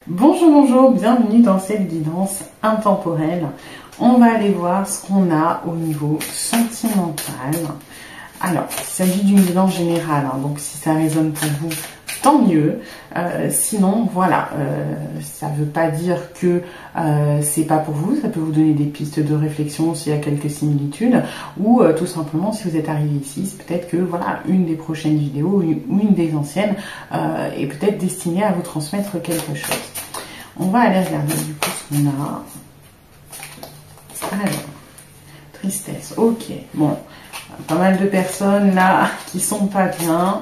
Bonjour, bonjour, bienvenue dans cette guidance intemporelle. On va aller voir ce qu'on a au niveau sentimental. Alors, il s'agit d'une guidance générale, hein, donc si ça résonne pour vous, tant mieux. Sinon, voilà, ça ne veut pas dire que c'est pas pour vous, ça peut vous donner des pistes de réflexion s'il y a quelques similitudes, ou tout simplement, si vous êtes arrivé ici, c'est peut-être que voilà, une des prochaines vidéos, ou une des anciennes, est peut-être destinée à vous transmettre quelque chose. On va aller regarder du coup ce qu'on a. Alors, tristesse, ok, bon, pas mal de personnes là qui sont pas bien.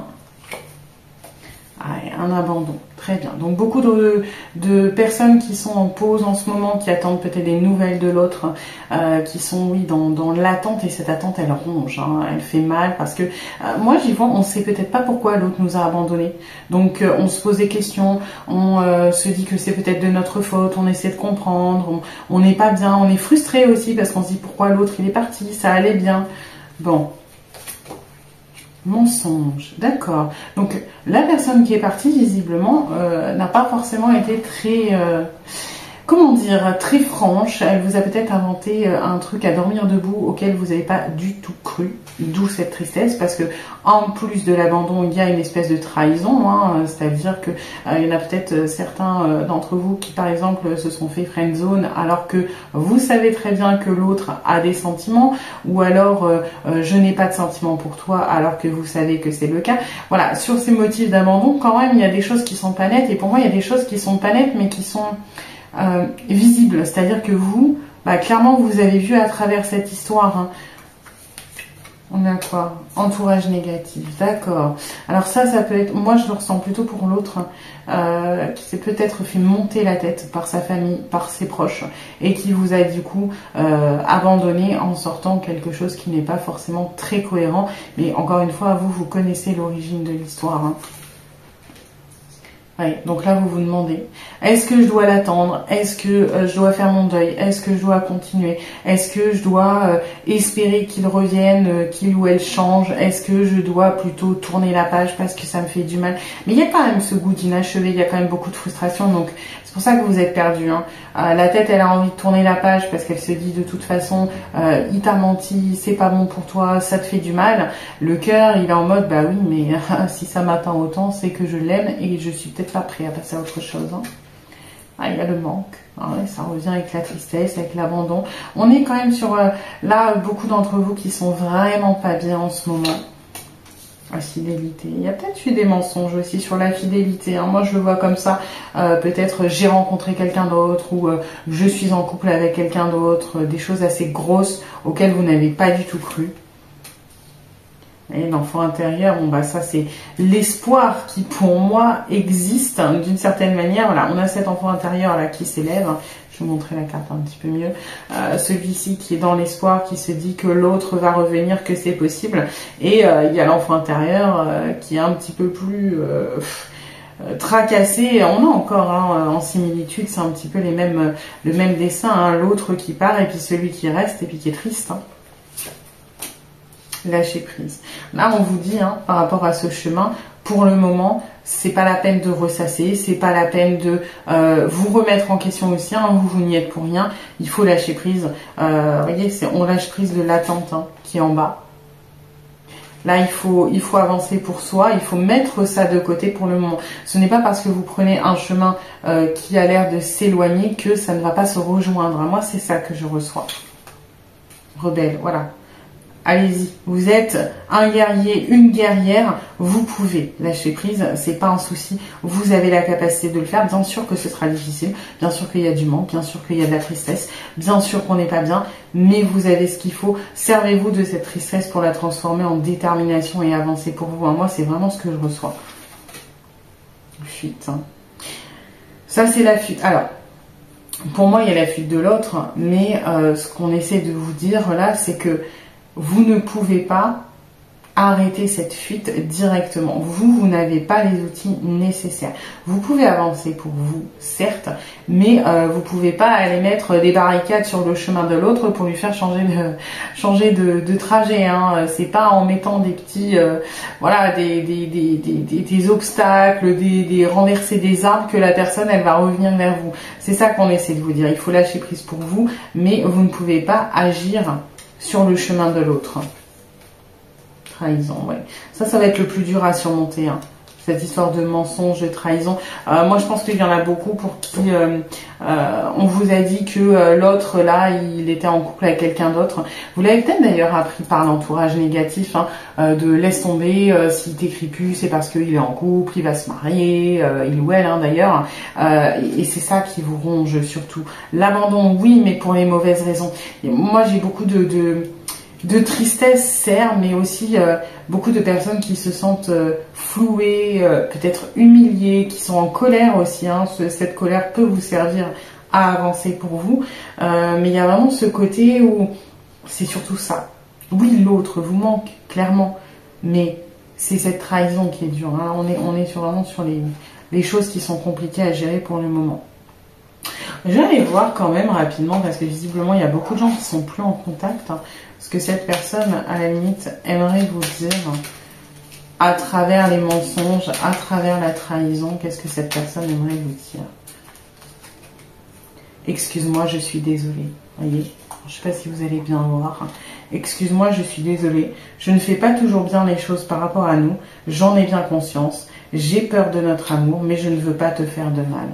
Ah, un abandon, très bien. Donc beaucoup de personnes qui sont en pause en ce moment, qui attendent peut-être des nouvelles de l'autre, qui sont oui dans l'attente, et cette attente elle ronge, hein, elle fait mal parce que moi j'y vois, on sait peut-être pas pourquoi l'autre nous a abandonnés. Donc on se pose des questions, on se dit que c'est peut-être de notre faute, on essaie de comprendre, on n'est pas bien, on est frustré aussi parce qu'on se dit pourquoi l'autre il est parti, ça allait bien. Bon. Mensonge, d'accord. Donc la personne qui est partie visiblement n'a pas forcément été très, comment dire, très franche. Elle vous a peut-être inventé un truc à dormir debout auquel vous n'avez pas du tout cru. D'où cette tristesse, parce que en plus de l'abandon, il y a une espèce de trahison, hein, c'est-à-dire que il y en a peut-être certains d'entre vous qui, par exemple, se sont fait friendzone alors que vous savez très bien que l'autre a des sentiments, ou alors je n'ai pas de sentiments pour toi alors que vous savez que c'est le cas. Voilà, sur ces motifs d'abandon, quand même, il y a des choses qui sont pas nettes, et pour moi, il y a des choses qui sont pas nettes, mais qui sont visibles, c'est-à-dire que vous, clairement, vous avez vu à travers cette histoire, hein. On a quoi? Entourage négatif, d'accord. Alors ça peut être, moi je le ressens plutôt pour l'autre, qui s'est peut-être fait monter la tête par sa famille, par ses proches, et qui vous a du coup abandonné en sortant quelque chose qui n'est pas forcément très cohérent. Mais encore une fois, vous connaissez l'origine de l'histoire, hein. Ouais, donc là vous vous demandez, est-ce que je dois l'attendre? Est-ce que je dois faire mon deuil? Est-ce que je dois continuer? Est-ce que je dois espérer qu'il revienne, qu'il ou elle change? Est-ce que je dois plutôt tourner la page parce que ça me fait du mal? Mais il y a quand même ce goût d'inachevé, il y a quand même beaucoup de frustration, donc c'est pour ça que vous êtes perdu, hein. La tête elle a envie de tourner la page parce qu'elle se dit de toute façon il t'a menti, c'est pas bon pour toi, ça te fait du mal. Le cœur il est en mode bah oui mais si ça m'atteint autant c'est que je l'aime et je suis peut-être pas prêt à passer à autre chose, hein. Ah, il y a le manque, ah ouais, ça revient avec la tristesse, avec l'abandon. On est quand même sur là beaucoup d'entre vous qui sont vraiment pas bien en ce moment. La fidélité, il y a peut-être eu des mensonges aussi sur la fidélité, hein. Moi je le vois comme ça, peut-être j'ai rencontré quelqu'un d'autre, ou je suis en couple avec quelqu'un d'autre, des choses assez grosses auxquelles vous n'avez pas du tout cru. Et l'enfant intérieur, bon ça c'est l'espoir qui pour moi existe, hein, d'une certaine manière. Voilà, on a cet enfant intérieur là qui s'élève. Je vais vous montrer la carte un petit peu mieux. Celui-ci qui est dans l'espoir, qui se dit que l'autre va revenir, que c'est possible. Et il y a l'enfant intérieur qui est un petit peu plus tracassé. On a encore, hein, en similitude, c'est un petit peu le même dessin, hein, l'autre qui part et puis celui qui reste et puis qui est triste, hein. Lâcher prise. Là, on vous dit, hein, par rapport à ce chemin, pour le moment, c'est pas la peine de ressasser, c'est pas la peine de vous remettre en question aussi, hein, vous n'y êtes pour rien. Il faut lâcher prise. Vous voyez, on lâche prise de l'attente, hein, qui est en bas. Là, il faut avancer pour soi, il faut mettre ça de côté pour le moment. Ce n'est pas parce que vous prenez un chemin qui a l'air de s'éloigner que ça ne va pas se rejoindre. Moi, c'est ça que je reçois. Rebelle, voilà. Allez-y, vous êtes un guerrier, une guerrière, vous pouvez lâcher prise, c'est pas un souci, vous avez la capacité de le faire. Bien sûr que ce sera difficile, bien sûr qu'il y a du manque, bien sûr qu'il y a de la tristesse, bien sûr qu'on n'est pas bien, mais vous avez ce qu'il faut. Servez-vous de cette tristesse pour la transformer en détermination et avancer pour vous. Moi, c'est vraiment ce que je reçois. Fuite, hein. Ça, c'est la fuite. Alors, pour moi, il y a la fuite de l'autre, mais ce qu'on essaie de vous dire là, c'est que vous ne pouvez pas arrêtez cette fuite directement. Vous n'avez pas les outils nécessaires. Vous pouvez avancer pour vous, certes, mais vous pouvez pas aller mettre des barricades sur le chemin de l'autre pour lui faire changer de trajet. Hein. C'est pas en mettant des petits, voilà, des obstacles, des renverser des arbres que la personne elle va revenir vers vous. C'est ça qu'on essaie de vous dire. Il faut lâcher prise pour vous, mais vous ne pouvez pas agir sur le chemin de l'autre. Trahison, ouais. Ça va être le plus dur à surmonter, hein. Cette histoire de mensonge, de trahison. Moi, je pense qu'il y en a beaucoup pour qui on vous a dit que l'autre, là, il était en couple avec quelqu'un d'autre. Vous l'avez peut-être d'ailleurs appris par l'entourage négatif, hein, de laisse tomber, s'il t'écrit plus, c'est parce qu'il est en couple, il va se marier, il ou elle, hein, d'ailleurs. Et c'est ça qui vous ronge surtout. L'abandon, oui, mais pour les mauvaises raisons. Et moi, j'ai beaucoup de tristesse, certes, mais aussi beaucoup de personnes qui se sentent flouées, peut-être humiliées, qui sont en colère aussi. Hein. Cette colère peut vous servir à avancer pour vous. Mais il y a vraiment ce côté où c'est surtout ça. Oui, l'autre vous manque, clairement. Mais c'est cette trahison qui est dure. Hein. On est vraiment sur les choses qui sont compliquées à gérer pour le moment. Je vais aller voir quand même rapidement, parce que visiblement, il y a beaucoup de gens qui sont plus en contact. Hein. Ce que cette personne, à la limite, aimerait vous dire à travers les mensonges, à travers la trahison. Qu'est-ce que cette personne aimerait vous dire? Excuse-moi, je suis désolée. Voyez, je ne sais pas si vous allez bien voir. Excuse-moi, je suis désolée. Je ne fais pas toujours bien les choses par rapport à nous. J'en ai bien conscience. J'ai peur de notre amour, mais je ne veux pas te faire de mal.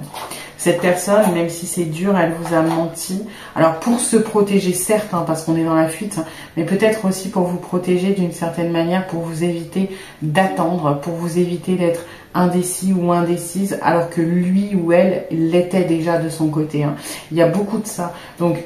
Cette personne, même si c'est dur, elle vous a menti. Alors pour se protéger, certes, hein, parce qu'on est dans la fuite, mais peut-être aussi pour vous protéger d'une certaine manière, pour vous éviter d'attendre, pour vous éviter d'être indécis ou indécise, alors que lui ou elle l'était déjà de son côté. Hein. Il y a beaucoup de ça. Donc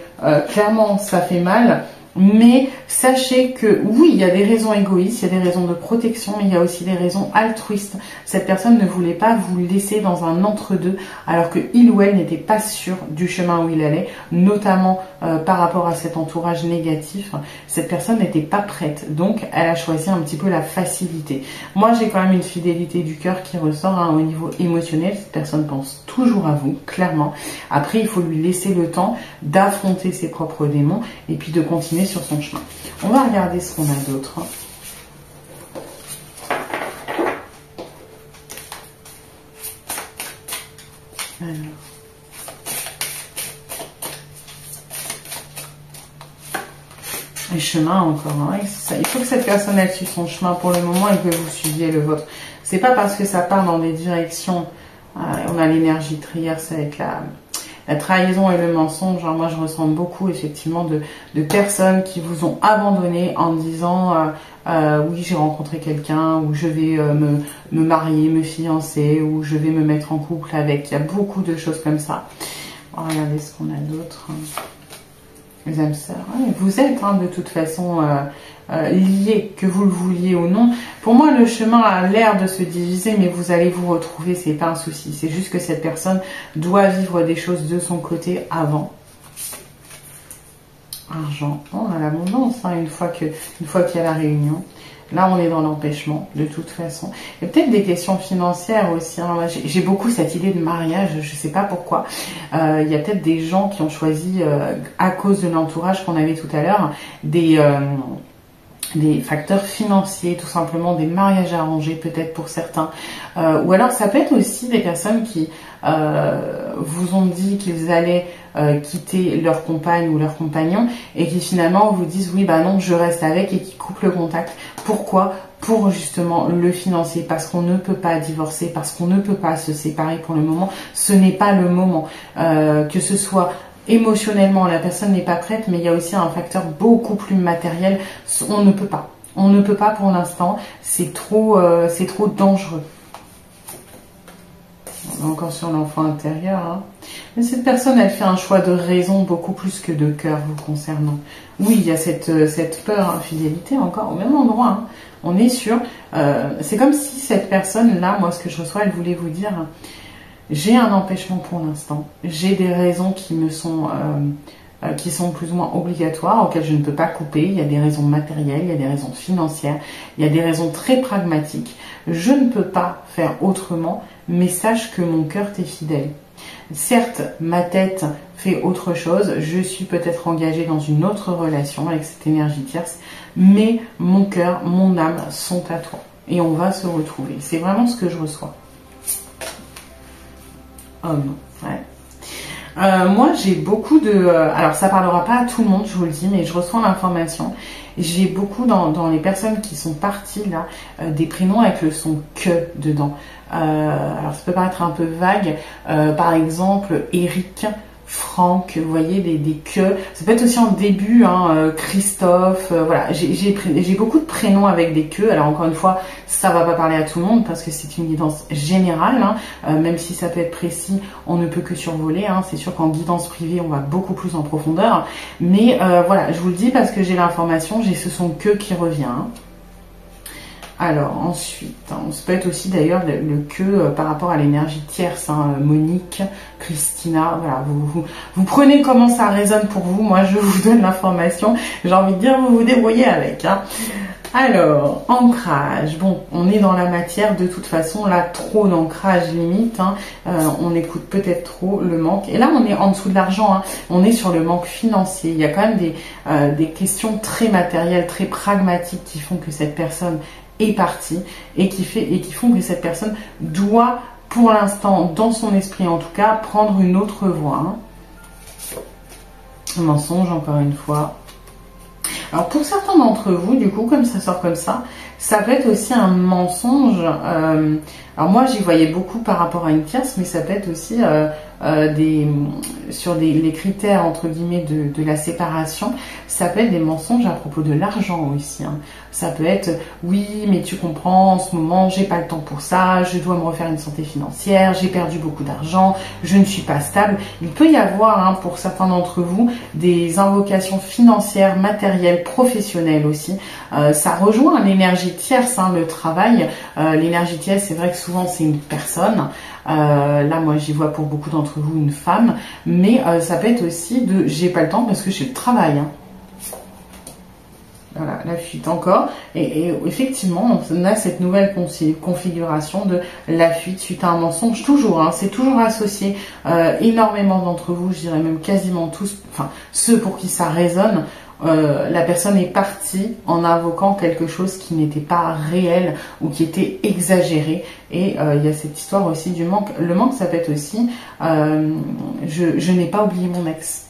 clairement, ça fait mal. Mais sachez que oui, il y a des raisons égoïstes, il y a des raisons de protection, mais il y a aussi des raisons altruistes. Cette personne ne voulait pas vous laisser dans un entre-deux, alors que il ou elle n'était pas sûr du chemin où il allait, notamment par rapport à cet entourage négatif. Cette personne n'était pas prête, donc elle a choisi un petit peu la facilité. Moi, j'ai quand même une fidélité du cœur qui ressort, hein, au niveau émotionnel. Cette personne pense toujours à vous, clairement. Après, il faut lui laisser le temps d'affronter ses propres démons et puis de continuer sur son chemin. On va regarder ce qu'on a d'autre. Alors. Les chemins encore, hein. Il faut que cette personne elle suive son chemin pour le moment et que vous suiviez le vôtre. C'est pas parce que ça part dans des directions, on a l'énergie Trias avec la trahison et le mensonge. Genre, moi je ressens beaucoup effectivement de personnes qui vous ont abandonné en disant oui, j'ai rencontré quelqu'un, ou je vais me marier, me fiancer, ou je vais me mettre en couple avec. Il y a beaucoup de choses comme ça. On va regarder ce qu'on a d'autre. Les âmes sœurs, ouais, vous êtes hein, de toute façon liés, que vous le vouliez ou non. Pour moi, le chemin a l'air de se diviser, mais vous allez vous retrouver, c'est pas un souci. C'est juste que cette personne doit vivre des choses de son côté avant. Argent, on a l'abondance, hein, une fois qu'il y a la réunion. Là, on est dans l'empêchement, de toute façon. Il y a peut-être des questions financières aussi. Hein. J'ai beaucoup cette idée de mariage, je ne sais pas pourquoi. Il y a peut-être des gens qui ont choisi, à cause de l'entourage qu'on avait tout à l'heure, des facteurs financiers, tout simplement, des mariages arrangés peut-être pour certains. Ou alors, ça peut être aussi des personnes qui vous ont dit qu'ils allaient quitter leur compagne ou leur compagnon et qui finalement vous disent oui bah non je reste avec et qui coupent le contact. Pourquoi? Pour justement le financier, parce qu'on ne peut pas divorcer, parce qu'on ne peut pas se séparer pour le moment. Ce n'est pas le moment, que ce soit émotionnellement la personne n'est pas prête, mais il y a aussi un facteur beaucoup plus matériel. On ne peut pas pour l'instant, c'est trop dangereux. On est encore sur l'enfant intérieur. Hein. Mais cette personne, elle fait un choix de raison beaucoup plus que de cœur vous concernant. Oui, il y a cette peur, infidélité encore au même endroit. Hein. On est sûr. C'est comme si cette personne-là, moi ce que je reçois, elle voulait vous dire, j'ai un empêchement pour l'instant. J'ai des raisons qui me sont qui sont plus ou moins obligatoires, auxquelles je ne peux pas couper. Il y a des raisons matérielles, il y a des raisons financières, il y a des raisons très pragmatiques. Je ne peux pas faire autrement, mais sache que mon cœur t'est fidèle. Certes, ma tête fait autre chose, je suis peut-être engagée dans une autre relation avec cette énergie tierce, mais mon cœur, mon âme sont à toi. Et on va se retrouver. C'est vraiment ce que je reçois. Homme, ouais. Moi, j'ai beaucoup de... alors, ça parlera pas à tout le monde, je vous le dis, mais je reçois l'information. J'ai beaucoup dans les personnes qui sont parties, là, des prénoms avec le son « que » dedans. Alors, ça peut paraître un peu vague. Par exemple, Eric, Franck, vous voyez, des que. Ça peut être aussi en début, hein, Christophe, voilà. J'ai beaucoup de prénoms avec des que. Alors, encore une fois, ça va pas parler à tout le monde parce que c'est une guidance générale, hein. Même si ça peut être précis, on ne peut que survoler, hein. C'est sûr qu'en guidance privée, on va beaucoup plus en profondeur. Mais voilà, je vous le dis parce que j'ai l'information, j'ai ce son que qui revient, hein. Alors ensuite, on se peut être aussi d'ailleurs le que par rapport à l'énergie tierce, hein, Monique, Christina, voilà, vous prenez comment ça résonne pour vous. Moi je vous donne l'information, j'ai envie de dire vous vous débrouillez avec, hein. Alors, ancrage, bon, on est dans la matière de toute façon, là trop d'ancrage limite, hein. On écoute peut-être trop le manque, et là on est en dessous de l'argent, hein. On est sur le manque financier, il y a quand même des questions très matérielles, très pragmatiques qui font que cette personne est partie et qui font que cette personne doit, pour l'instant, dans son esprit en tout cas, prendre une autre voie, hein. Un mensonge, encore une fois. Alors pour certains d'entre vous, du coup, comme ça sort comme ça peut être aussi un mensonge. Alors moi, j'y voyais beaucoup par rapport à une tierce, mais ça peut être aussi sur les critères entre guillemets de la séparation. Ça peut être des mensonges à propos de l'argent aussi, hein. Ça peut être oui, mais tu comprends, en ce moment, j'ai pas le temps pour ça, je dois me refaire une santé financière, j'ai perdu beaucoup d'argent, je ne suis pas stable. Il peut y avoir, hein, pour certains d'entre vous, des invocations financières, matérielles, professionnelles aussi. Ça rejoint l'énergie tierce, hein, le travail. L'énergie tierce, c'est vrai que souvent c'est une personne. Là, moi, j'y vois pour beaucoup d'entre vous une femme, mais ça peut être aussi de j'ai pas le temps parce que j'ai le travail, hein. Voilà, la fuite encore. Et effectivement, on a cette nouvelle configuration de la fuite suite à un mensonge. Toujours, hein, c'est toujours associé. Énormément d'entre vous, je dirais même quasiment tous, enfin ceux pour qui ça résonne, la personne est partie en invoquant quelque chose qui n'était pas réel ou qui était exagéré. Et il y a cette histoire aussi du manque. Le manque, ça peut être aussi je n'ai pas oublié mon ex.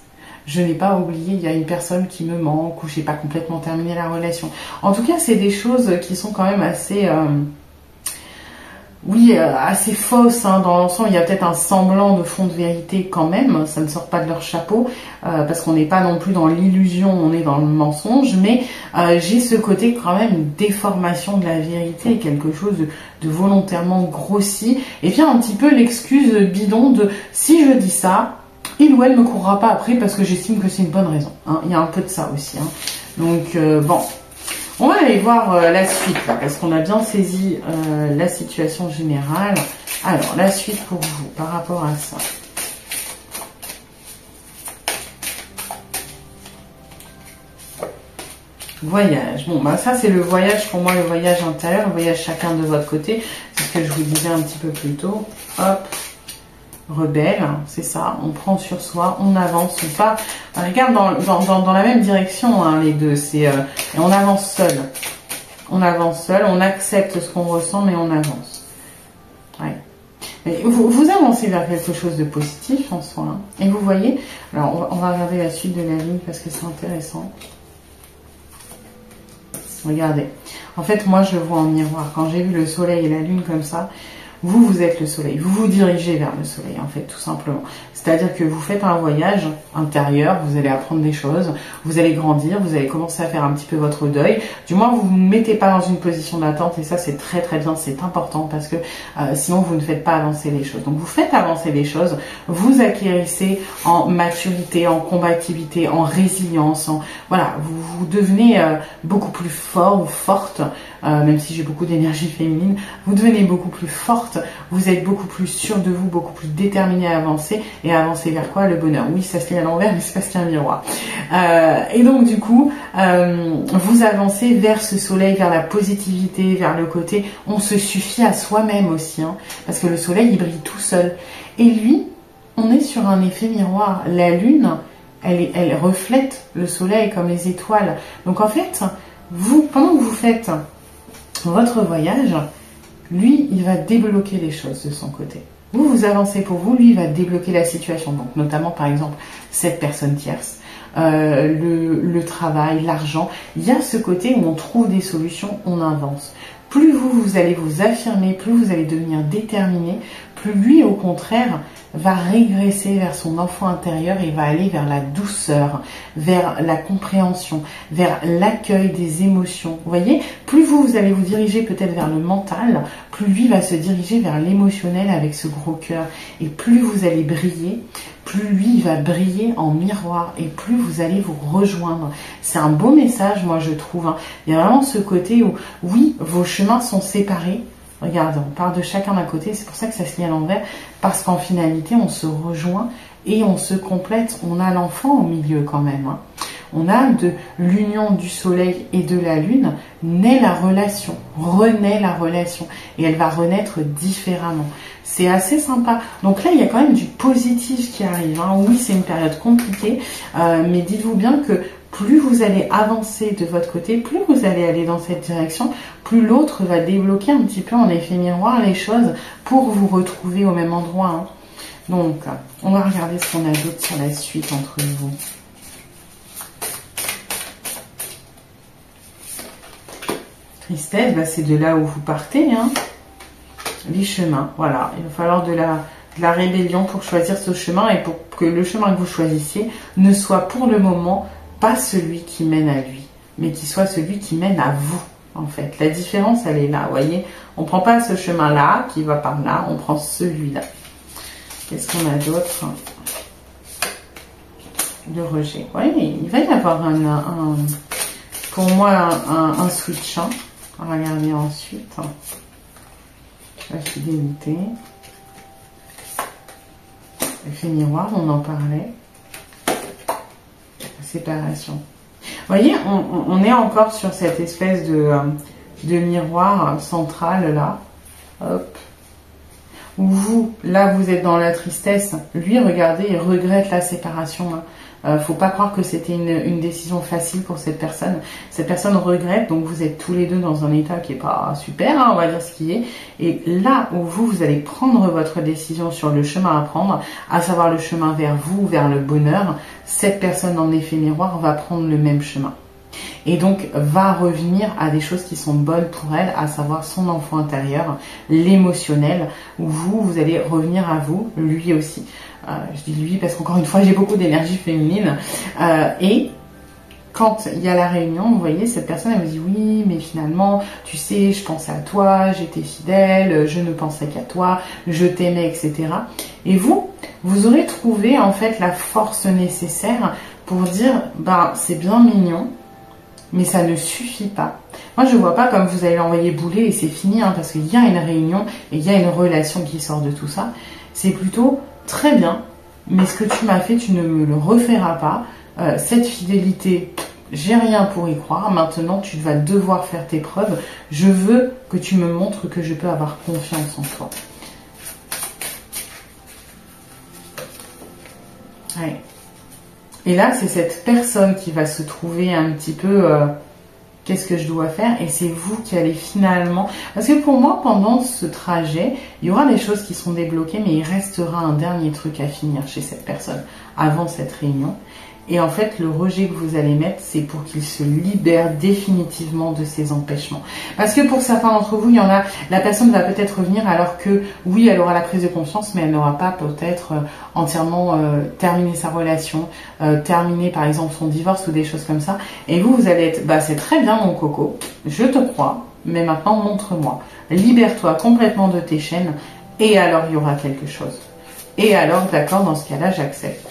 Je n'ai pas oublié, il y a une personne qui me manque ou j'ai pas complètement terminé la relation. En tout cas, c'est des choses qui sont quand même assez... assez fausses, hein, dans l'ensemble. Il y a peut-être un semblant de fond de vérité quand même, ça ne sort pas de leur chapeau, parce qu'on n'est pas non plus dans l'illusion, on est dans le mensonge, mais j'ai ce côté quand même une déformation de la vérité, quelque chose de volontairement grossi, et puis un petit peu l'excuse bidon de si je dis ça, il ou elle ne me courra pas après parce que j'estime que c'est une bonne raison, hein. Il y a un peu de ça aussi, hein. Donc bon, on va aller voir la suite là, parce qu'on a bien saisi la situation générale. Alors, la suite pour vous par rapport à ça. Voyage. Bon, bah ça c'est le voyage pour moi, le voyage intérieur, le voyage chacun de votre côté. C'est ce que je vous disais un petit peu plus tôt. Hop. Rebelle, c'est ça, on prend sur soi, on avance, on part, on regarde dans la même direction, hein, les deux, et on avance seul. On avance seul, on accepte ce qu'on ressent, mais on avance. Ouais. Mais vous avancez vers quelque chose de positif en soi, hein. Et vous voyez, alors on va regarder la suite de la ligne parce que c'est intéressant. Regardez, en fait moi je vois en miroir, quand j'ai vu le soleil et la lune comme ça, vous êtes le soleil, vous vous dirigez vers le soleil en fait, tout simplement. C'est-à-dire que vous faites un voyage intérieur, vous allez apprendre des choses, vous allez grandir, vous allez commencer à faire un petit peu votre deuil. Du moins, vous ne vous mettez pas dans une position d'attente et ça, c'est très très bien, c'est important parce que sinon, vous ne faites pas avancer les choses. Donc, vous faites avancer les choses, vous acquérissez en maturité, en combativité, en résilience, voilà, vous devenez beaucoup plus fort ou forte, même si j'ai beaucoup d'énergie féminine, vous devenez beaucoup plus forte forte, vous êtes beaucoup plus sûr de vous, beaucoup plus déterminé à avancer. Et à avancer vers quoi? Le bonheur. Oui, ça se lit à l'envers, mais c'est parce qu'il y a un miroir. Et donc du coup, vous avancez vers ce soleil, vers la positivité, vers le côté, on se suffit à soi-même aussi, hein, parce que le soleil, il brille tout seul. Et lui, on est sur un effet miroir. La lune, elle reflète le soleil comme les étoiles. Donc en fait, vous, pendant que vous faites votre voyage, lui, il va débloquer les choses de son côté. Vous, vous avancez pour vous, lui, il va débloquer la situation. Donc notamment, par exemple, cette personne tierce, le travail, l'argent. Il y a ce côté où on trouve des solutions, on avance. Plus vous allez vous affirmer, plus vous allez devenir déterminé, plus lui, au contraire, va régresser vers son enfant intérieur et va aller vers la douceur, vers la compréhension, vers l'accueil des émotions. Vous voyez, plus vous allez vous diriger peut-être vers le mental, plus lui va se diriger vers l'émotionnel avec ce gros cœur. Et plus vous allez briller, plus lui va briller en miroir et plus vous allez vous rejoindre. C'est un beau message, moi je trouve, hein. Il y a vraiment ce côté où, oui, vos chemins sont séparés. Regarde, on part de chacun d'un côté, c'est pour ça que ça se lie à l'envers, parce qu'en finalité, on se rejoint et on se complète. On a l'enfant au milieu quand même, hein. On a de l'union du soleil et de la lune, naît la relation, renaît la relation, et elle va renaître différemment. C'est assez sympa. Donc là, il y a quand même du positif qui arrive, hein. Oui, c'est une période compliquée, mais dites-vous bien que plus vous allez avancer de votre côté, plus vous allez aller dans cette direction, plus l'autre va débloquer un petit peu en effet miroir les choses pour vous retrouver au même endroit, hein. Donc, on va regarder ce qu'on a d'autre sur la suite entre vous. Tristesse, bah c'est de là où vous partez, hein. Les chemins, voilà. Il va falloir de la rébellion pour choisir ce chemin et pour que le chemin que vous choisissiez ne soit pour le moment pas celui qui mène à lui, mais qui soit celui qui mène à vous, en fait. La différence, elle est là, vous voyez. On ne prend pas ce chemin-là, qui va par là, on prend celui-là. Qu'est-ce qu'on a d'autre? Le rejet. Oui, il va y avoir pour moi, un switch, hein. On va regarder ensuite. La fidélité. L'effet miroir, on en parlait. Séparation. Vous voyez, on est encore sur cette espèce de miroir central là. Hop. Où vous, là, vous êtes dans la tristesse. Lui, regardez, il regrette la séparation, hein. Faut pas croire que c'était une décision facile pour cette personne. Cette personne regrette, donc vous êtes tous les deux dans un état qui est pas super, hein, on va dire ce qui est. Et là où vous allez prendre votre décision sur le chemin à prendre, à savoir le chemin vers vous, vers le bonheur, cette personne en effet miroir va prendre le même chemin. Et donc va revenir à des choses qui sont bonnes pour elle, à savoir son enfant intérieur, l'émotionnel, où vous allez revenir à vous, lui aussi. Je dis lui parce qu'encore une fois j'ai beaucoup d'énergie féminine. Et quand il y a la réunion, vous voyez, cette personne elle me dit oui, mais finalement, tu sais, je pensais à toi, j'étais fidèle, je ne pensais qu'à toi, je t'aimais, etc. Et vous aurez trouvé en fait la force nécessaire pour dire, bah c'est bien mignon, mais ça ne suffit pas. Moi, je ne vois pas comme vous allez l'envoyer bouler et c'est fini, hein, parce qu'il y a une réunion et il y a une relation qui sort de tout ça. C'est plutôt très bien, mais ce que tu m'as fait, tu ne me le referas pas. Cette fidélité, j'ai rien pour y croire. Maintenant, tu vas devoir faire tes preuves. Je veux que tu me montres que je peux avoir confiance en toi. Ouais. Et là, c'est cette personne qui va se trouver un petit peu qu'est-ce que je dois faire, et c'est vous qui allez finalement... Parce que pour moi, pendant ce trajet, il y aura des choses qui seront débloquées, mais il restera un dernier truc à finir chez cette personne avant cette réunion. Et en fait, le rejet que vous allez mettre, c'est pour qu'il se libère définitivement de ces empêchements. Parce que pour certains d'entre vous, il y en a, la personne va peut-être revenir alors que, oui, elle aura la prise de conscience, mais elle n'aura pas peut-être entièrement terminé sa relation, terminé par exemple son divorce ou des choses comme ça. Et vous allez être, bah c'est très bien mon coco, je te crois, mais maintenant montre-moi. Libère-toi complètement de tes chaînes, et alors il y aura quelque chose. Et alors, d'accord, dans ce cas-là, j'accepte.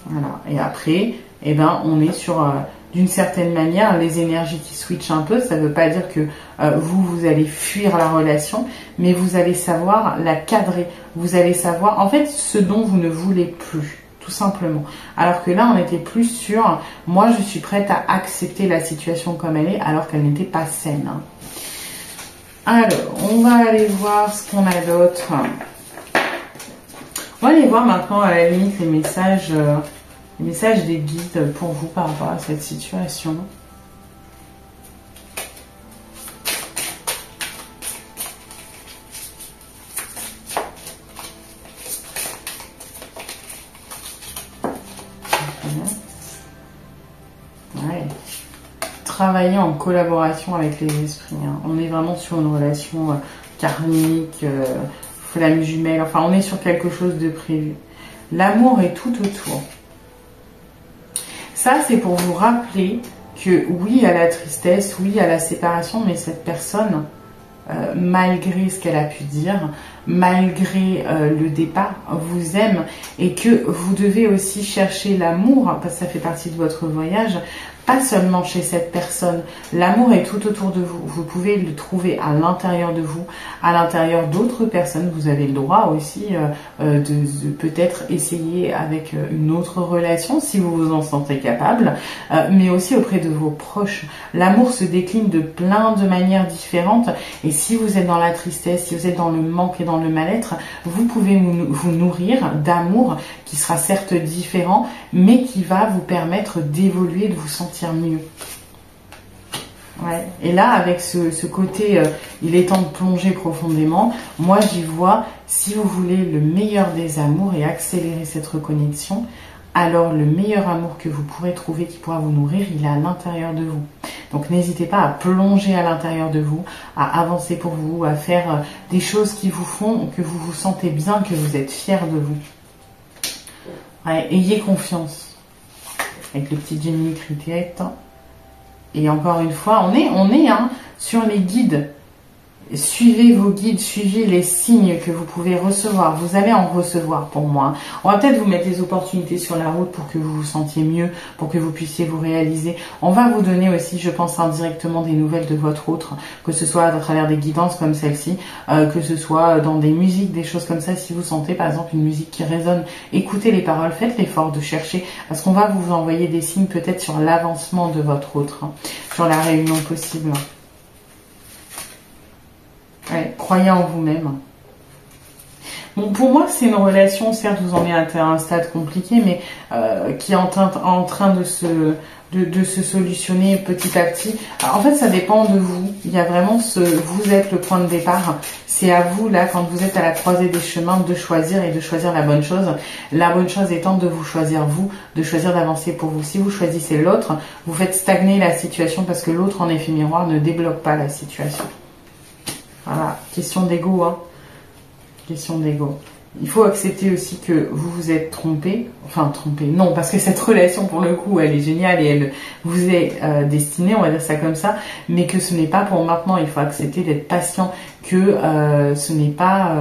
Voilà. Et après, eh ben, on est sur d'une certaine manière, les énergies qui switchent un peu, ça ne veut pas dire que vous allez fuir la relation, mais vous allez savoir la cadrer. Vous allez savoir, en fait, ce dont vous ne voulez plus. Tout simplement. Alors que là, on était plus sur, moi, je suis prête à accepter la situation comme elle est, alors qu'elle n'était pas saine. Alors, on va aller voir ce qu'on a d'autre. On va aller voir maintenant, à la limite, les messages des guides pour vous par rapport à cette situation. Ouais. Travailler en collaboration avec les esprits. Hein. On est vraiment sur une relation karmique, flamme jumelle. Enfin, on est sur quelque chose de prévu. L'amour est tout autour. Ça, c'est pour vous rappeler que oui, il y a la tristesse, oui, il y a la séparation, mais cette personne, malgré ce qu'elle a pu dire, malgré le départ, vous aime et que vous devez aussi chercher l'amour, parce que ça fait partie de votre voyage, pas seulement chez cette personne. L'amour est tout autour de vous. Vous pouvez le trouver à l'intérieur de vous, à l'intérieur d'autres personnes. Vous avez le droit aussi de peut-être essayer avec une autre relation si vous vous en sentez capable, mais aussi auprès de vos proches. L'amour se décline de plein de manières différentes et si vous êtes dans la tristesse, si vous êtes dans le manque et dans le mal-être, vous pouvez vous nourrir d'amour qui sera certes différent, mais qui va vous permettre d'évoluer, de vous sentir mieux. Ouais. Et là, avec ce côté, il est temps de plonger profondément, moi j'y vois, si vous voulez le meilleur des amours et accélérer cette reconnexion, alors le meilleur amour que vous pourrez trouver qui pourra vous nourrir, il est à l'intérieur de vous. Donc n'hésitez pas à plonger à l'intérieur de vous, à avancer pour vous, à faire des choses qui vous font que vous vous sentez bien, que vous êtes fiers de vous. Ouais, ayez confiance. Avec le petit Gemini cricket. Et encore une fois, on est sur les guides. Suivez vos guides, suivez les signes que vous pouvez recevoir. Vous allez en recevoir pour moi. On va peut-être vous mettre des opportunités sur la route pour que vous vous sentiez mieux, pour que vous puissiez vous réaliser. On va vous donner aussi, je pense, indirectement des nouvelles de votre autre, que ce soit à travers des guidances comme celle-ci, que ce soit dans des musiques, des choses comme ça. Si vous sentez par exemple une musique qui résonne, écoutez les paroles, faites l'effort de chercher, parce qu'on va vous envoyer des signes peut-être sur l'avancement de votre autre, sur la réunion possible. Ouais, croyez en vous-même. Bon, pour moi, c'est une relation, certes, vous en êtes à un stade compliqué, mais qui est en train de se solutionner petit à petit. Alors, en fait, ça dépend de vous. Il y a vraiment vous êtes le point de départ. C'est à vous, là, quand vous êtes à la croisée des chemins, de choisir et de choisir la bonne chose. La bonne chose étant de vous choisir vous, de choisir d'avancer pour vous. Si vous choisissez l'autre, vous faites stagner la situation parce que l'autre, en effet miroir, ne débloque pas la situation. Voilà, question d'ego, hein. Question d'ego. Il faut accepter aussi que vous vous êtes trompé. Enfin, trompé, non, parce que cette relation, pour le coup, elle est géniale et elle vous est destinée, on va dire ça comme ça, mais que ce n'est pas pour maintenant. Il faut accepter d'être patient, que ce n'est pas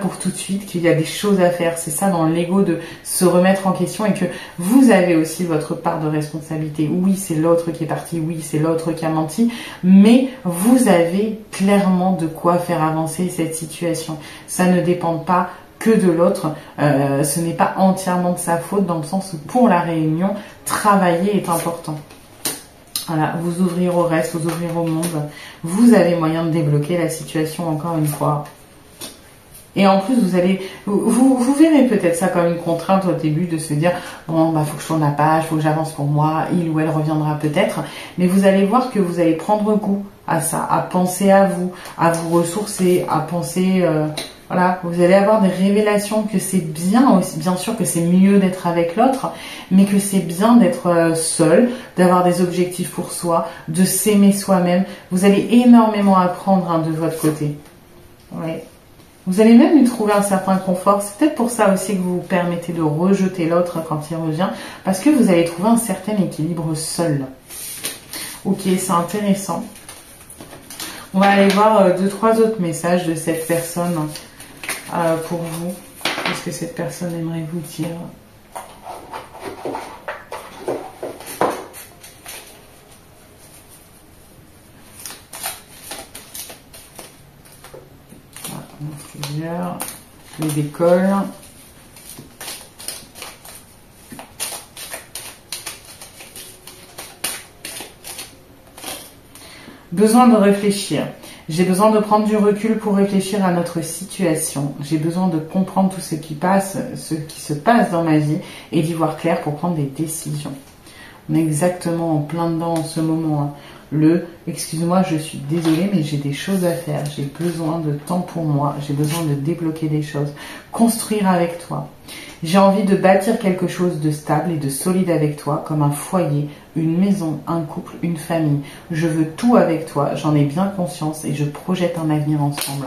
pour tout de suite, qu'il y a des choses à faire. C'est ça dans l'ego, de se remettre en question et que vous avez aussi votre part de responsabilité. Oui, c'est l'autre qui est parti, oui, c'est l'autre qui a menti, mais vous avez clairement de quoi faire avancer cette situation. Ça ne dépend pas que de l'autre, ce n'est pas entièrement de sa faute, dans le sens où pour la réunion, travailler est important. Voilà, vous ouvrir au reste, vous ouvrir au monde. Vous avez moyen de débloquer la situation encore une fois. Et en plus, vous verrez peut-être ça comme une contrainte au début de se dire, bon, bah, faut que je tourne la page, faut que j'avance pour moi, il ou elle reviendra peut-être. Mais vous allez voir que vous allez prendre goût à ça, à penser à vous ressourcer, à penser, voilà, vous allez avoir des révélations que c'est bien aussi, bien sûr que c'est mieux d'être avec l'autre, mais que c'est bien d'être seul, d'avoir des objectifs pour soi, de s'aimer soi-même. Vous allez énormément apprendre, hein, de votre côté. Ouais. Vous allez même y trouver un certain confort. C'est peut-être pour ça aussi que vous vous permettez de rejeter l'autre quand il revient, parce que vous allez trouver un certain équilibre seul. Ok, c'est intéressant. On va aller voir 2-3 autres messages de cette personne pour vous. Qu'est-ce que cette personne aimerait vous dire ? intérieur, les décolle. Besoin de réfléchir. J'ai besoin de prendre du recul pour réfléchir à notre situation. J'ai besoin de comprendre tout ce qui se passe dans ma vie et d'y voir clair pour prendre des décisions. On est exactement en plein dedans en ce moment. Hein. Excuse-moi, je suis désolée, mais j'ai des choses à faire. J'ai besoin de temps pour moi. J'ai besoin de débloquer des choses. Construire avec toi. J'ai envie de bâtir quelque chose de stable et de solide avec toi, comme un foyer, une maison, un couple, une famille. Je veux tout avec toi, j'en ai bien conscience et je projette un avenir ensemble.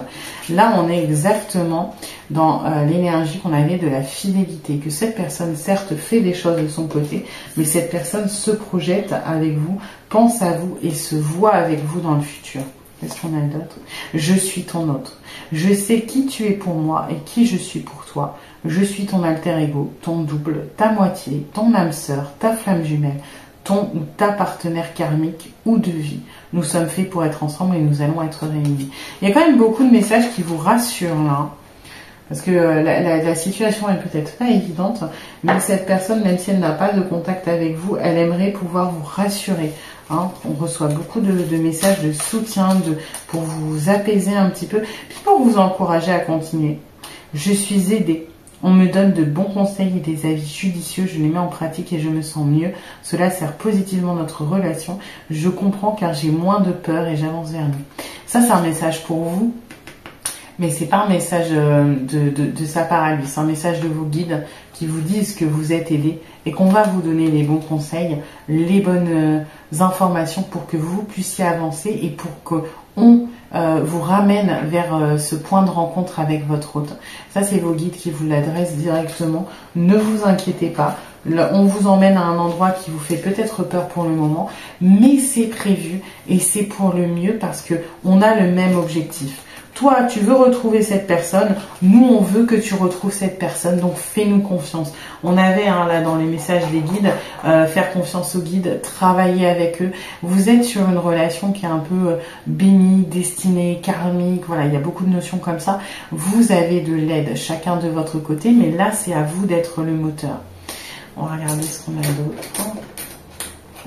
Là, on est exactement dans l'énergie qu'on avait de la fidélité, que cette personne, certes, fait des choses de son côté, mais cette personne se projette avec vous, pense à vous et se voit avec vous dans le futur. Qu'est-ce qu'on a d'autre? Je suis ton autre. Je sais qui tu es pour moi et qui je suis pour toi. Je suis ton alter ego, ton double, ta moitié, ton âme sœur, ta flamme jumelle, ton ou ta partenaire karmique ou de vie. Nous sommes faits pour être ensemble et nous allons être réunis. Il y a quand même beaucoup de messages qui vous rassurent là. Parce que la situation est peut-être pas évidente, mais cette personne, même si elle n'a pas de contact avec vous, elle aimerait pouvoir vous rassurer. Hein, on reçoit beaucoup de messages de soutien, pour vous apaiser un petit peu, puis pour vous encourager à continuer. Je suis aidée. On me donne de bons conseils et des avis judicieux, je les mets en pratique et je me sens mieux. Cela sert positivement notre relation. Je comprends car j'ai moins de peur et j'avance vers lui. Ça, c'est un message pour vous, mais c'est pas un message de sa part à lui. C'est un message de vos guides qui vous disent que vous êtes aidé et qu'on va vous donner les bons conseils, les bonnes informations pour que vous puissiez avancer et pour qu'on vous ramène vers ce point de rencontre avec votre hôte. Ça, c'est vos guides qui vous l'adressent directement. Ne vous inquiétez pas. On vous emmène à un endroit qui vous fait peut-être peur pour le moment, mais c'est prévu et c'est pour le mieux parce que on a le même objectif. Toi, tu veux retrouver cette personne, nous, on veut que tu retrouves cette personne, donc fais-nous confiance. On avait là dans les messages des guides, faire confiance aux guides, travailler avec eux. Vous êtes sur une relation qui est un peu bénie, destinée, karmique, voilà, il y a beaucoup de notions comme ça. Vous avez de l'aide, chacun de votre côté, mais là, c'est à vous d'être le moteur. On va regarder ce qu'on a d'autre.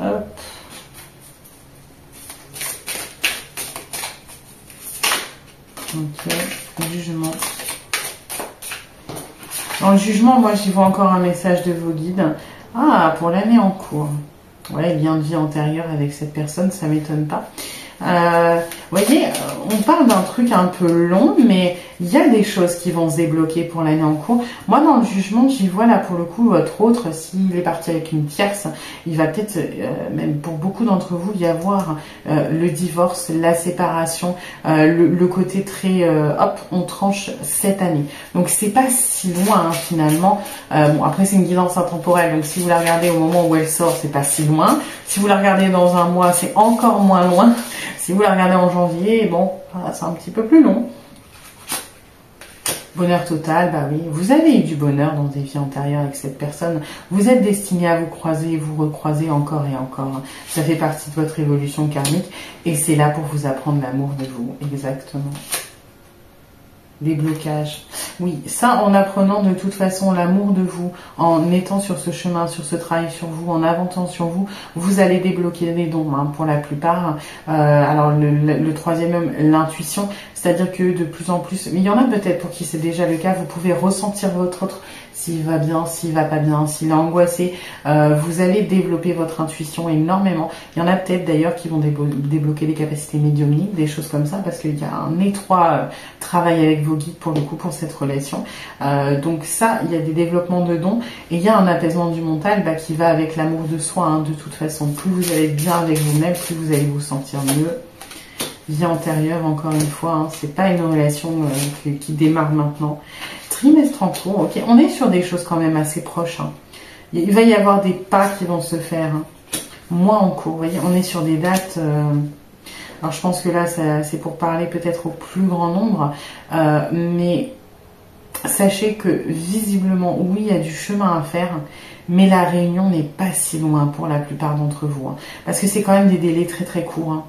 Hop. Ok, jugement. Dans le jugement, moi j'y vois encore un message de vos guides. Ah, pour l'année en cours. Ouais, lien de vie antérieure avec cette personne, ça m'étonne pas. Vous voyez, on parle d'un truc un peu long, mais il y a des choses qui vont se débloquer pour l'année en cours. Moi, dans le jugement, j'y vois là pour le coup votre autre, s'il est parti avec une tierce, il va peut-être, même pour beaucoup d'entre vous, y avoir le divorce, la séparation, le côté très, hop, on tranche cette année. Donc, c'est pas si loin finalement. Bon, après, c'est une guidance intemporelle, donc si vous la regardez au moment où elle sort, c'est pas si loin. Si vous la regardez dans un mois, c'est encore moins loin. Si vous la regardez en janvier, bon, c'est un petit peu plus long. Bonheur total, bah oui. Vous avez eu du bonheur dans des vies antérieures avec cette personne. Vous êtes destiné à vous croiser et vous recroiser encore et encore. Ça fait partie de votre évolution karmique et c'est là pour vous apprendre l'amour de vous. Exactement. Des blocages. Oui, ça en apprenant de toute façon l'amour de vous, en étant sur ce chemin, sur ce travail sur vous, en avançant sur vous, vous allez débloquer des dons pour la plupart. Alors le troisième homme, l'intuition, c'est-à-dire que de plus en plus, mais il y en a peut-être pour qui c'est déjà le cas, vous pouvez ressentir votre autre, s'il va bien, s'il va pas bien, s'il est angoissé, vous allez développer votre intuition énormément. Il y en a peut-être d'ailleurs qui vont débloquer des capacités médiumniques, des choses comme ça, parce qu'il y a un étroit travail avec vos guides pour le coup pour cette relation. Donc ça, il y a des développements de dons et il y a un apaisement du mental qui va avec l'amour de soi. De toute façon, plus vous allez être bien avec vous-même, plus vous allez vous sentir mieux. Vie antérieure, encore une fois, c'est pas une relation qui démarre maintenant. Trimestre en cours, ok, on est sur des choses quand même assez proches. Il va y avoir des pas qui vont se faire. Mois en cours, vous voyez, on est sur des dates. Alors je pense que là, c'est pour parler peut-être au plus grand nombre, mais sachez que visiblement, oui, il y a du chemin à faire, mais la réunion n'est pas si loin pour la plupart d'entre vous, parce que c'est quand même des délais très très courts.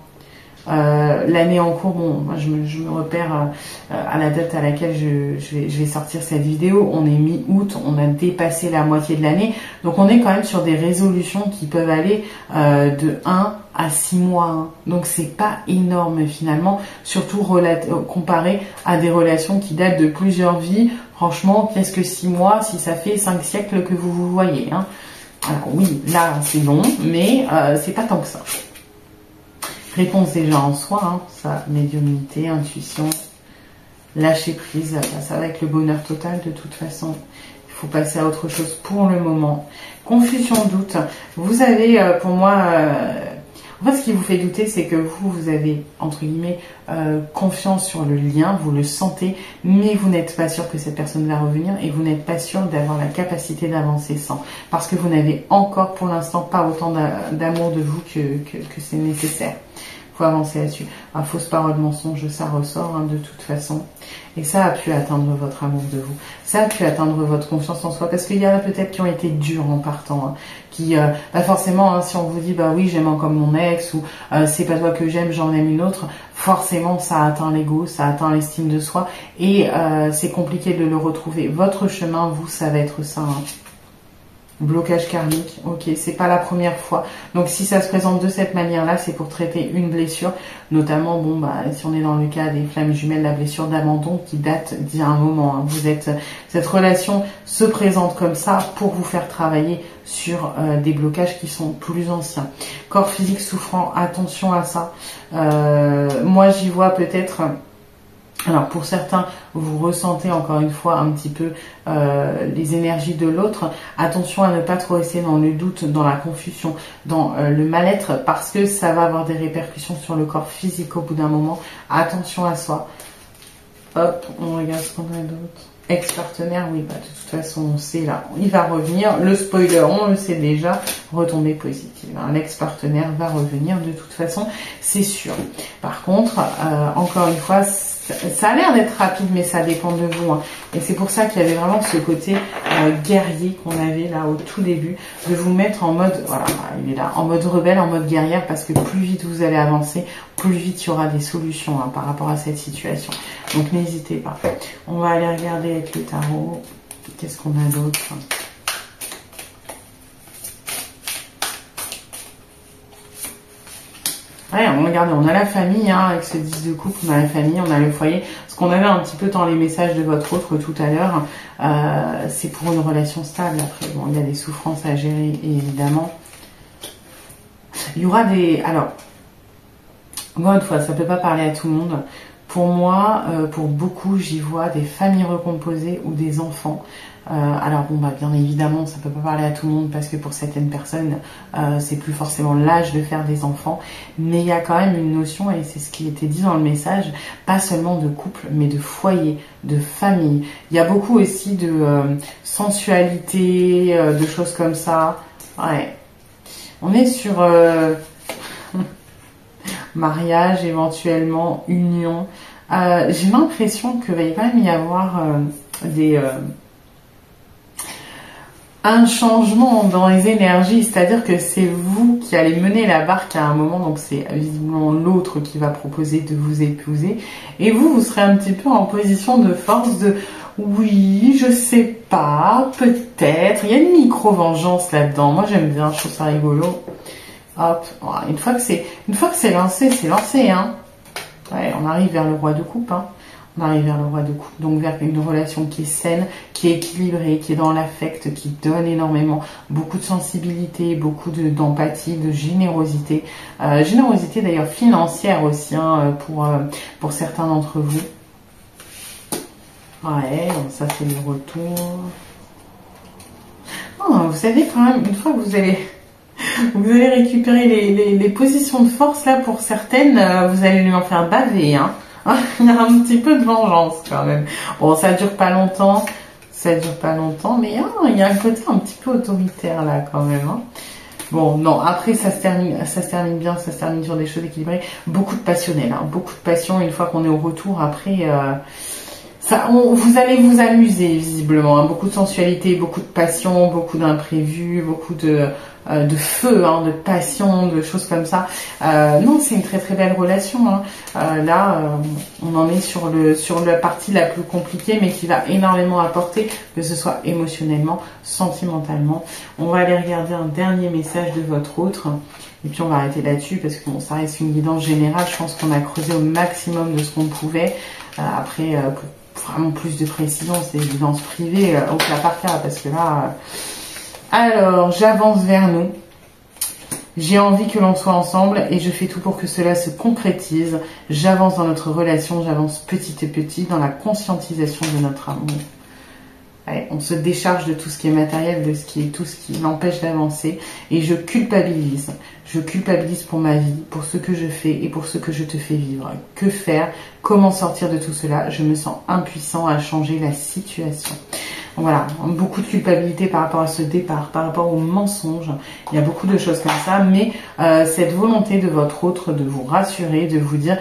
L'année en cours, bon, moi je me repère à la date à laquelle je vais sortir cette vidéo. On est mi-août, on a dépassé la moitié de l'année. Donc on est quand même sur des résolutions qui peuvent aller de 1 à 6 mois. Hein. Donc c'est pas énorme finalement, surtout comparé à des relations qui datent de plusieurs vies. Franchement, qu'est-ce que 6 mois si ça fait 5 siècles que vous vous voyez, hein. Alors oui, là c'est long, mais c'est pas tant que ça. Réponse déjà en soi, hein, ça, médiumnité, intuition, lâcher prise, ça va être le bonheur total de toute façon. Il faut passer à autre chose pour le moment. Confusion, doute. Vous avez, pour moi, en fait, ce qui vous fait douter, c'est que vous avez, entre guillemets, confiance sur le lien, vous le sentez, mais vous n'êtes pas sûr que cette personne va revenir et vous n'êtes pas sûr d'avoir la capacité d'avancer sans. Parce que vous n'avez encore, pour l'instant, pas autant d'amour de vous que c'est nécessaire. Faut avancer là-dessus. Fausse parole, mensonge, ça ressort hein, de toute façon. Et ça a pu atteindre votre amour de vous. Ça a pu atteindre votre confiance en soi. Parce qu'il y en a peut-être qui ont été durs en partant. Hein, qui, pas forcément, hein, si on vous dit, bah oui, j'aime encore mon ex, ou c'est pas toi que j'aime, j'en aime une autre, forcément, ça atteint l'ego, ça atteint l'estime de soi. Et c'est compliqué de le retrouver. Votre chemin, vous, ça va être ça. Hein. Blocage karmique, ok, c'est pas la première fois. Donc si ça se présente de cette manière-là, c'est pour traiter une blessure, notamment, bon, bah, si on est dans le cas des flammes jumelles, la blessure d'abandon qui date d'il y a un moment. Hein. Cette relation se présente comme ça pour vous faire travailler sur des blocages qui sont plus anciens. Corps physique souffrant, attention à ça. Moi, j'y vois peut-être... Alors pour certains, vous ressentez encore une fois un petit peu les énergies de l'autre. Attention à ne pas trop rester dans le doute, dans la confusion, dans le mal-être, parce que ça va avoir des répercussions sur le corps physique au bout d'un moment. Attention à soi. Hop, on regarde ce qu'on a d'autre. Ex-partenaire, oui, bah, de toute façon, on sait là, il va revenir. Le spoiler, on le sait déjà, retombée positive. Un ex-partenaire va revenir de toute façon, c'est sûr. Par contre, encore une fois, ça a l'air d'être rapide, mais ça dépend de vous. Hein. Et c'est pour ça qu'il y avait vraiment ce côté guerrier qu'on avait là au tout début, de vous mettre en mode, voilà, il est là, en mode rebelle, en mode guerrière, parce que plus vite vous allez avancer, plus vite il y aura des solutions hein, par rapport à cette situation. Donc n'hésitez pas. On va aller regarder avec le tarot. Qu'est-ce qu'on a d'autre ? Ouais, regardez, on a la famille, hein, avec ce 10 de coupe, on a la famille, on a le foyer. Ce qu'on avait un petit peu dans les messages de votre autre tout à l'heure, c'est pour une relation stable. Après, bon, il y a des souffrances à gérer, évidemment. Il y aura des... Alors, encore une fois, ça ne peut pas parler à tout le monde. Pour moi, pour beaucoup, j'y vois des familles recomposées ou des enfants. Alors bon, bah bien évidemment, ça peut pas parler à tout le monde parce que pour certaines personnes, c'est plus forcément l'âge de faire des enfants. Mais il y a quand même une notion, et c'est ce qui était dit dans le message, pas seulement de couple, mais de foyer, de famille. Il y a beaucoup aussi de sensualité, de choses comme ça. Ouais. On est sur mariage, éventuellement, union. J'ai l'impression qu'il va quand même y avoir un changement dans les énergies, c'est-à-dire que c'est vous qui allez mener la barque à un moment, donc c'est visiblement l'autre qui va proposer de vous épouser, et vous serez un petit peu en position de force de oui, je sais pas, peut-être, il y a une micro-vengeance là-dedans, moi j'aime bien, je trouve ça rigolo. Hop, voilà. Une fois que c'est lancé, hein. Ouais, on arrive vers le roi de coupe, hein. On arrive vers le roi de coupe, donc vers une relation qui est saine, qui est équilibrée, qui est dans l'affect, qui donne énormément, beaucoup de sensibilité, beaucoup d'empathie, de générosité. Générosité d'ailleurs financière aussi, hein, pour certains d'entre vous. Ouais, ça c'est le retour. Oh, vous savez quand même, une fois que vous allez récupérer les positions de force là pour certaines, vous allez lui en faire baver, hein. Il y a un petit peu de vengeance quand même. Bon, ça dure pas longtemps, mais il y a un côté un petit peu autoritaire là quand même. Hein. Bon, non, après ça se termine bien, ça se termine sur des choses équilibrées. Beaucoup de passionnel, hein, beaucoup de passion. Une fois qu'on est au retour, après, vous allez vous amuser visiblement, hein. Beaucoup de sensualité, beaucoup de passion, beaucoup d'imprévus, beaucoup de feu, hein, de passion, de choses comme ça. Non, c'est une très très belle relation, hein. On en est sur la partie la plus compliquée, mais qui va énormément apporter, que ce soit émotionnellement, sentimentalement. On va aller regarder un dernier message de votre autre, et puis on va arrêter là-dessus, parce que bon, ça reste une guidance générale. Je pense qu'on a creusé au maximum de ce qu'on pouvait. Après, pour vraiment plus de précision, c'est une guidance privée au cas par cas, parce que là... Alors, j'avance vers nous. J'ai envie que l'on soit ensemble et je fais tout pour que cela se concrétise. J'avance dans notre relation, j'avance petit à petit dans la conscientisation de notre amour. Ouais, on se décharge de tout ce qui est matériel, de tout ce qui l'empêche d'avancer. Et je culpabilise. Je culpabilise pour ma vie, pour ce que je fais et pour ce que je te fais vivre. Que faire? Comment sortir de tout cela? Je me sens impuissant à changer la situation. Voilà, beaucoup de culpabilité par rapport à ce départ, par rapport au mensonge. Il y a beaucoup de choses comme ça, mais cette volonté de votre autre de vous rassurer, de vous dire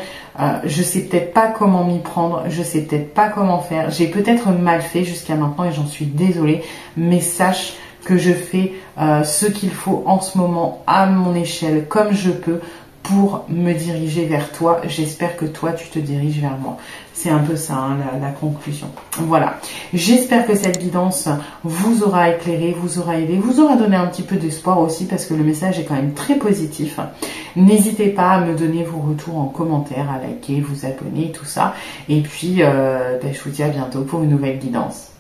je sais peut-être pas comment m'y prendre, je sais peut-être pas comment faire, j'ai peut-être mal fait jusqu'à maintenant et j'en suis désolée, mais sache que je fais ce qu'il faut en ce moment à mon échelle, comme je peux, pour me diriger vers toi. J'espère que toi, tu te diriges vers moi. C'est un peu ça, hein, la conclusion. Voilà. J'espère que cette guidance vous aura éclairé, vous aura aidé, vous aura donné un petit peu d'espoir aussi, parce que le message est quand même très positif. N'hésitez pas à me donner vos retours en commentaire, à liker, vous abonner, tout ça. Et puis, je vous dis à bientôt pour une nouvelle guidance.